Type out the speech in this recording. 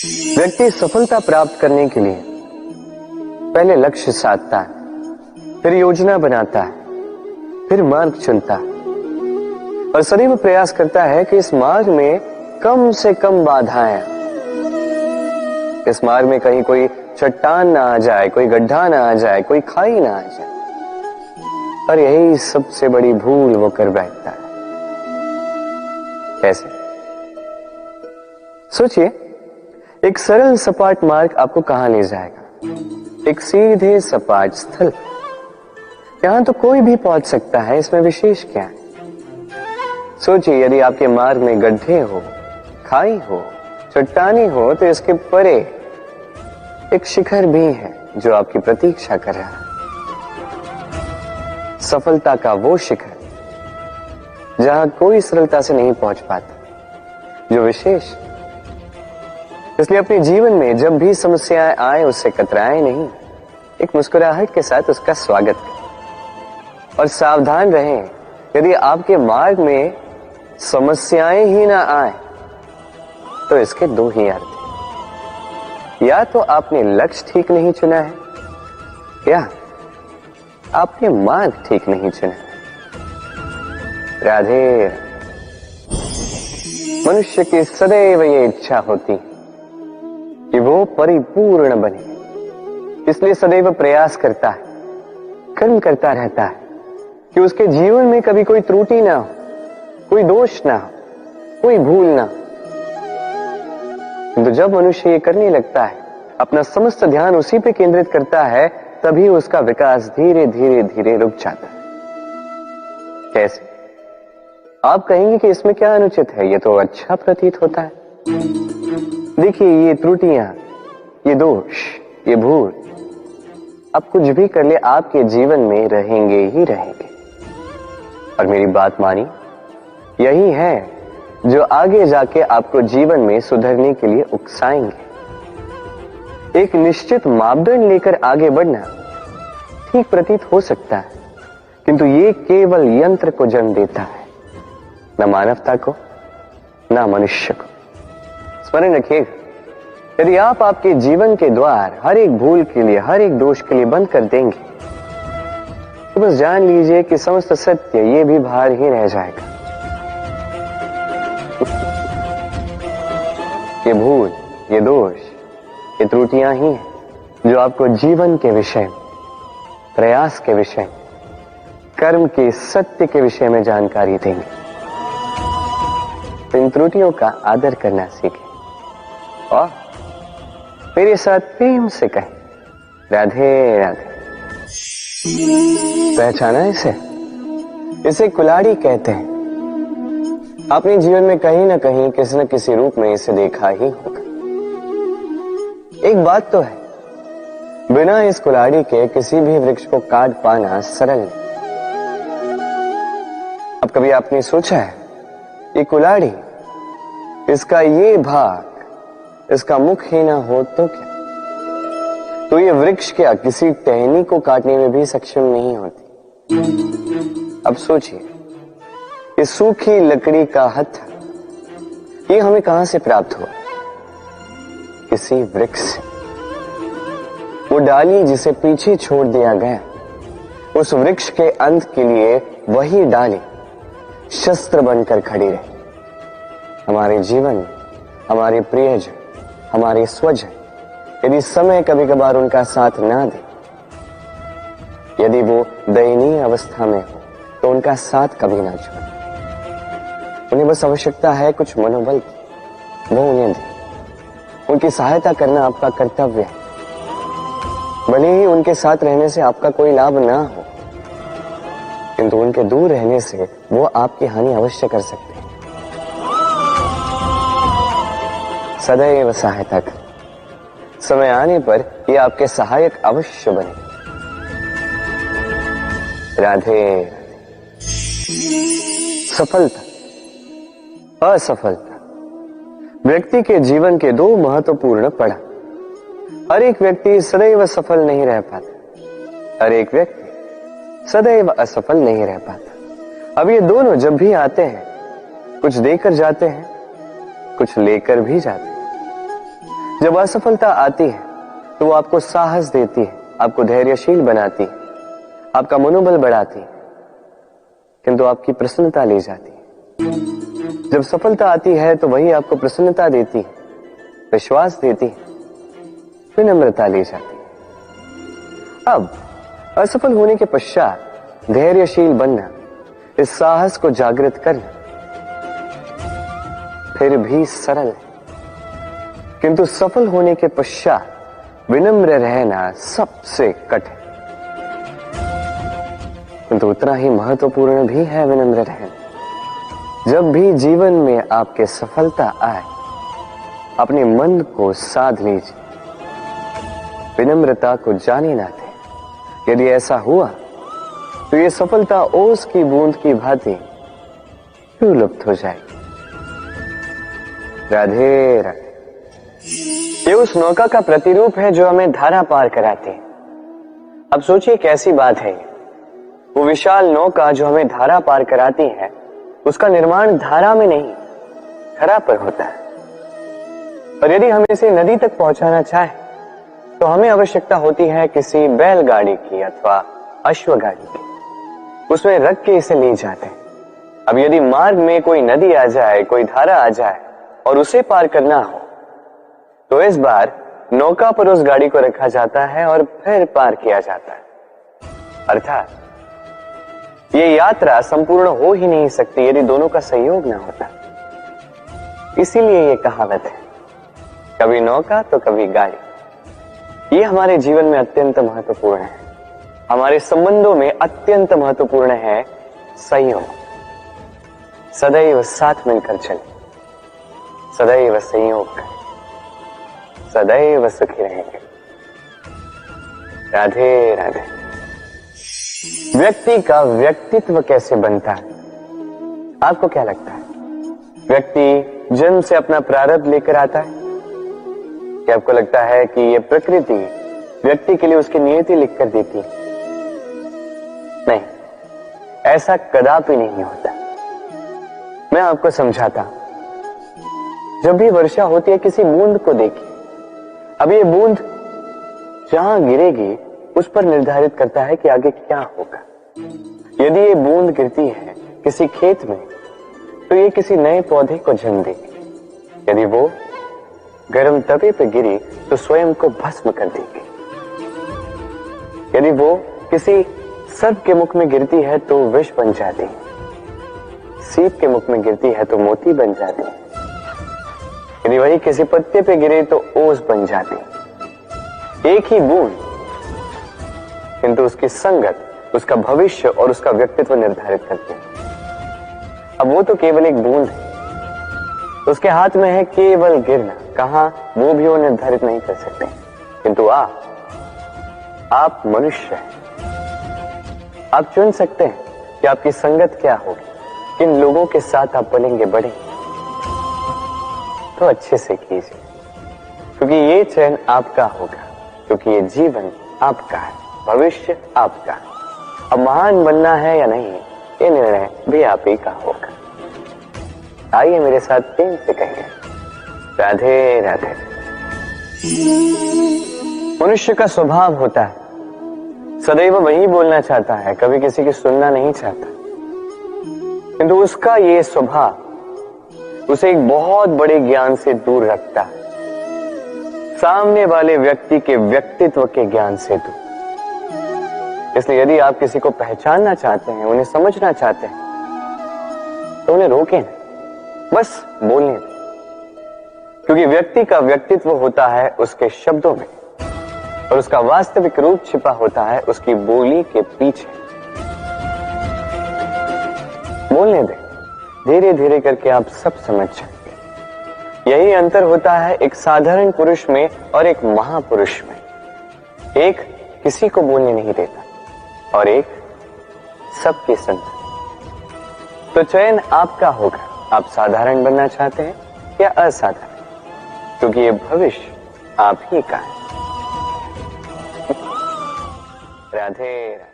व्यक्ति सफलता प्राप्त करने के लिए पहले लक्ष्य साधता है, फिर योजना बनाता है, फिर मार्ग चुनता है और सदैव प्रयास करता है कि इस मार्ग में कम से कम बाधाएं, इस मार्ग में कहीं कोई चट्टान ना आ जाए, कोई गड्ढा ना आ जाए, कोई खाई ना आ जाए। और यही सबसे बड़ी भूल वो कर बैठता है। कैसे? सोचिए, एक सरल सपाट मार्ग आपको कहां ले जाएगा? एक सीधे सपाट स्थल। यहां तो कोई भी पहुंच सकता है, इसमें विशेष क्या है? सोचिए, यदि आपके मार्ग में गड्ढे हो, खाई हो, चट्टानी हो, तो इसके परे एक शिखर भी है जो आपकी प्रतीक्षा कर रहा है। सफलता का वो शिखर जहां कोई सरलता से नहीं पहुंच पाता, जो विशेष। इसलिए अपने जीवन में जब भी समस्याएं आए उससे कतराएं नहीं, एक मुस्कुराहट के साथ उसका स्वागत करें। और सावधान रहें, यदि आपके मार्ग में समस्याएं ही ना आए तो इसके दो ही अर्थ हैं। या तो आपने लक्ष्य ठीक नहीं चुना है, या आपने मार्ग ठीक नहीं चुना है। राधे। मनुष्य की सदैव ये इच्छा होती कि वो परिपूर्ण बने, इसलिए सदैव प्रयास करता है, कर्म करता रहता है कि उसके जीवन में कभी कोई त्रुटि ना हो, कोई दोष ना हो, कोई भूल ना हो। तो जब मनुष्य ये करने लगता है, अपना समस्त ध्यान उसी पे केंद्रित करता है, तभी उसका विकास धीरे धीरे धीरे रुक जाता है। कैसे? आप कहेंगे कि इसमें क्या अनुचित है, ये तो अच्छा प्रतीत होता है। देखिए, ये त्रुटियां, ये दोष, ये भूल, अब कुछ भी कर ले आपके जीवन में रहेंगे ही रहेंगे। और मेरी बात मानी, यही है जो आगे जाके आपको जीवन में सुधरने के लिए उकसाएंगे। एक निश्चित मापदंड लेकर आगे बढ़ना ठीक प्रतीत हो सकता है, किंतु ये केवल यंत्र को जन्म देता है, न मानवता को, न मनुष्य को। स्मरण रखिएगा, यदि आप आपके जीवन के द्वार हर एक भूल के लिए, हर एक दोष के लिए बंद कर देंगे, तो बस जान लीजिए कि समस्त सत्य ये भी बाहर ही रह जाएगा। ये भूल, ये दोष, ये त्रुटियां ही हैं जो आपको जीवन के विषय, प्रयास के विषय, कर्म के सत्य के विषय में जानकारी देंगे। इन त्रुटियों का आदर करना सीखें और मेरे साथ प्रेम से कहें, राधे राधे। पहचाना इसे? इसे कुल्हाड़ी कहते हैं। आपने जीवन में कहीं ना कहीं किसी न किसी रूप में इसे देखा ही होगा। एक बात तो है, बिना इस कुल्हाड़ी के किसी भी वृक्ष को काट पाना सरल नहीं। अब कभी आपने सोचा है, ये कुल्हाड़ी, इसका ये भाग, इसका मुख ही ना हो तो क्या? तो ये वृक्ष क्या किसी टहनी को काटने में भी सक्षम नहीं होती? अब सोचिए, ये सूखी लकड़ी का हत्था, ये हमें कहां से प्राप्त हुआ? किसी वृक्ष से। वो डाली जिसे पीछे छोड़ दिया गया, उस वृक्ष के अंत के लिए वही डाली शस्त्र बनकर खड़ी रही। हमारे जीवन में हमारे प्रियजन, हमारे स्वजन, यदि समय कभी कभार उनका साथ ना दे, यदि वो दयनीय अवस्था में हो, तो उनका साथ कभी ना छोड़े। उन्हें बस आवश्यकता है कुछ मनोबल की, वो उन्हें दे। उनकी सहायता करना आपका कर्तव्य है, भले ही उनके साथ रहने से आपका कोई लाभ ना हो, किंतु उनके दूर रहने से वो आपकी हानि अवश्य कर सकते हैं। सदैव सहायता करें, समय आने पर ये आपके सहायक अवश्य बने। राधे। सफलता, असफलता व्यक्ति के जीवन के दो महत्वपूर्ण पड़ाव। हर एक व्यक्ति सदैव सफल नहीं रह पाता, हर एक व्यक्ति सदैव असफल नहीं रह पाता। अब ये दोनों जब भी आते हैं, कुछ देकर जाते हैं, कुछ लेकर भी जाते हैं। जब असफलता आती है तो वो आपको साहस देती है, आपको धैर्यशील बनाती है, आपका मनोबल बढ़ाती है, किंतु आपकी प्रसन्नता ले जाती है। जब सफलता आती है तो वही आपको प्रसन्नता देती है, विश्वास देती है, विनम्रता ले जाती है। अब असफल होने के पश्चात धैर्यशील बनना, इस साहस को जागृत करना फिर भी सरल है, किंतु सफल होने के पश्चात विनम्र रहना सबसे कठिन, किंतु उतना ही महत्वपूर्ण भी है विनम्र रहना। जब भी जीवन में आपके सफलता आए, अपने मन को साध लीजिए, विनम्रता को जाने ना दें। यदि ऐसा हुआ तो ये सफलता ओस की बूंद की भांति क्यों लुप्त हो जाएगी। राधे राधे। ये उस नौका का प्रतिरूप है जो हमें धारा पार कराती है। अब सोचिए कैसी बात है ये। वो विशाल नौका जो हमें धारा पार कराती है, उसका निर्माण धारा में नहीं, धरा पर होता है। और यदि हम इसे नदी तक पहुंचाना चाहें तो हमें आवश्यकता होती है किसी बैलगाड़ी की अथवा अश्वगाड़ी की। उसमें रख के इसे ले जाते हैं। अब यदि मार्ग में कोई नदी आ जाए, कोई धारा आ जाए और उसे पार करना हो, तो इस बार नौका पर उस गाड़ी को रखा जाता है और फिर पार किया जाता है। अर्थात ये यात्रा संपूर्ण हो ही नहीं सकती यदि दोनों का सहयोग ना होता। इसीलिए ये कहावत है, कभी नौका तो कभी गाड़ी। ये हमारे जीवन में अत्यंत महत्वपूर्ण है, हमारे संबंधों में अत्यंत महत्वपूर्ण है सहयोग। सदैव साथ मिलकर चले, सदैव संयोग करें, सदैव सुखी रहेंगे। राधे राधे। व्यक्ति का व्यक्तित्व कैसे बनता है, आपको क्या लगता है? व्यक्ति जन्म से अपना प्रारब्ध लेकर आता है, क्या आपको लगता है कि ये प्रकृति व्यक्ति के लिए उसकी नियति लिखकर देती है? नहीं, ऐसा कदापि नहीं होता। मैं आपको समझाता हूं। जब भी वर्षा होती है, किसी बूंद को देखिए। अब ये बूंद जहां गिरेगी उस पर निर्धारित करता है कि आगे क्या होगा। यदि ये बूंद गिरती है किसी खेत में, तो ये किसी नए पौधे को जन्म देगी। यदि वो गर्म तवे पे गिरी तो स्वयं को भस्म कर देगी। यदि वो किसी सर्प के मुख में गिरती है तो विष बन जाती है, सीप के मुख में गिरती है तो मोती बन जाती है। यदि वही किसी पत्ते पे गिरे तो ओस बन जाती है। एक ही बूंद, किंतु उसकी संगत, उसका भविष्य और उसका व्यक्तित्व निर्धारित करती है। अब वो तो केवल एक बूंद है, उसके हाथ में है केवल गिरना, कहां वो भी वो निर्धारित नहीं कर सकते। किंतु आप मनुष्य हैं, आप चुन सकते हैं कि आपकी संगत क्या होगी, किन लोगों के साथ आप बनेंगे, बढ़ेंगे। तो अच्छे से कीजिए, क्योंकि ये चयन आपका होगा, क्योंकि ये जीवन आपका है, भविष्य आपका है। अब महान बनना है या नहीं, ये निर्णय भी आप ही का होगा। आइए मेरे साथ प्रेम से कहिए, राधे राधे। मनुष्य का स्वभाव होता है सदैव वही बोलना चाहता है, कभी किसी की सुनना नहीं चाहता। किंतु उसका ये स्वभाव उसे एक बहुत बड़े ज्ञान से दूर रखता है, सामने वाले व्यक्ति के व्यक्तित्व के ज्ञान से दूर। इसलिए यदि आप किसी को पहचानना चाहते हैं, उन्हें समझना चाहते हैं, तो उन्हें रोकें ना, बस बोलने दें। क्योंकि व्यक्ति का व्यक्तित्व होता है उसके शब्दों में, और उसका वास्तविक रूप छिपा होता है उसकी बोली के पीछे। बोलने दें, धीरे धीरे करके आप सब समझ जाएंगे। यही अंतर होता है एक साधारण पुरुष में और एक महापुरुष में। एक किसी को बोलने नहीं देता और एक सबकी सुनता। तो चयन आपका होगा, आप साधारण बनना चाहते हैं या असाधारण, क्योंकि ये भविष्य आप ही का है। राधे राधे।